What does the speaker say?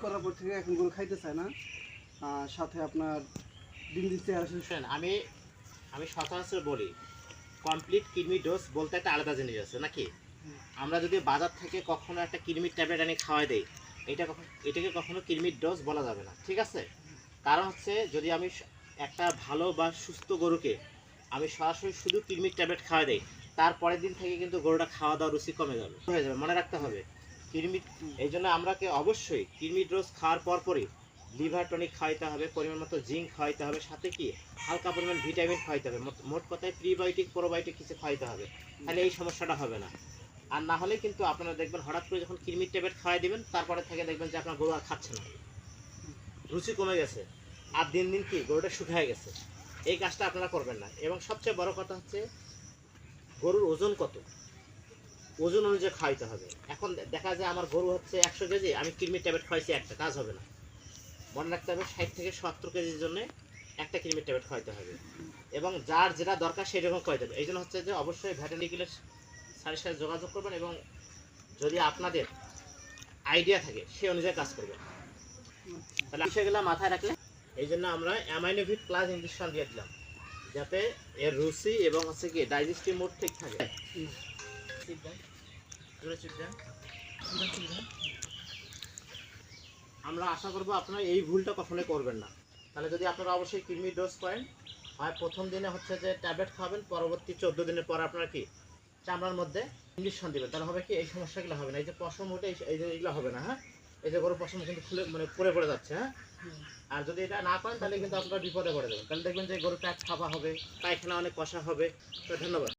করার পর থেকে এখন গরু খাইতে চায় না, সাথে আপনার দিন দিন চেহারা আমি আমি সচরাচর বলি কমপ্লিট কৃমি ডোজ বলতে একটা আলাদা জিনিস আছে নাকি। আমরা যদি বাজার থেকে কখনো একটা কৃমির ট্যাবলেট আনি খাওয়াই দেই, এটাকে কখনো কৃমির ডোজ বলা যাবে না, ঠিক আছে। কারণ হচ্ছে যদি আমি একটা ভালো বা সুস্থ গরুকে আমি সরাসরি শুধু কৃমির ট্যাবলেট খাওয়াই দেই, তারপরের দিন থেকে কিন্তু গরুটা খাওয়া দাওয়া রুচি কমে যাবে, হয়ে যাবে, মনে রাখতে হবে। কৃমি এই জন্য আমরাকে অবশ্যই কৃমির ডোজ খাওয়ার পরপরই লিভার টনিক খাওয়াইতে হবে, পরিমাণ মতো জিঙ্ক খাওয়াইতে হবে, সাথে কি হালকা পরিমাণ ভিটামিন খাওয়াইতে হবে, মোট কথায় প্রিবায়োটিক প্রোবায়োটিক কিছু খাওয়াইতে হবে, তাহলে এই সমস্যাটা হবে না। আর না হলে কিন্তু আপনারা দেখবেন হঠাৎ করে যখন কৃমির ট্যাবলেট খাওয়াই দিবেন তারপরে থেকে দেখবেন যে আপনার গরু আর খাচ্ছে না, রুচি কমে গেছে, আর দিন দিন কি গরুটা শুকিয়ে গেছে। এই কাজটা আপনারা করবেন না। এবং সবচেয়ে বড় কথা হচ্ছে গরুর ওজন কত, ওজন অনুযায়ী খাওয়াইতে হবে। এখন দেখা যায় আমার গরু হচ্ছে 100 কেজি, আমি কৃমির ট্যাবলেট খাওয়াইছি একটা, কাজ হবে না। মনে রাখতে হবে 60 থেকে 70 কেজির জন্য একটা কৃমির ট্যাবলেট খাওয়াইতে হবে, এবং যার যেটা দরকার সেই রকম খাওয়াইতে হবে। এই জন্য হচ্ছে যে অবশ্যই ভেটেরিনারি স্যারের সাথে যোগাযোগ করবেন, এবং যদি আপনাদের আইডিয়া থাকে সেই অনুযায়ী কাজ করবেন। তাহলে বিষয়গুলো মাথায় রাখলে এই জন্য আমরা অ্যামাইনোভিট প্লাস ইনজেকশন দিয়ে দিলাম, যাতে এর রুচি এবং হচ্ছে কি ডাইজেস্টিভ মোড ঠিক থাকে। আমরা আশা করবো আপনারা এই ভুলটা কখনোই করবেন না। তাহলে যদি আপনারা অবশ্যই কৃমি ডোজ করেন, হয় প্রথম দিনে হচ্ছে যে ট্যাবলেট খাবেন, পরবর্তী 14 দিনের পর আপনারা কি চামড়ার মধ্যে ইঞ্জেকশন দেবেন, তাহলে হবে কি এই সমস্যাগুলো হবে না। এই যে পশম ওঠে এই যে এগুলো হবে না। হ্যাঁ, এই যে গরু পশম কিন্তু খুলে মানে পড়ে যাচ্ছে। হ্যাঁ, আর যদি এটা না করেন তাহলে কিন্তু আপনারা বিপদে পড়ে যাবেন। তাহলে দেখবেন যে গরু পেট ফাঁপা হবে, পায়খানা অনেক কষা হবে। তো ধন্যবাদ।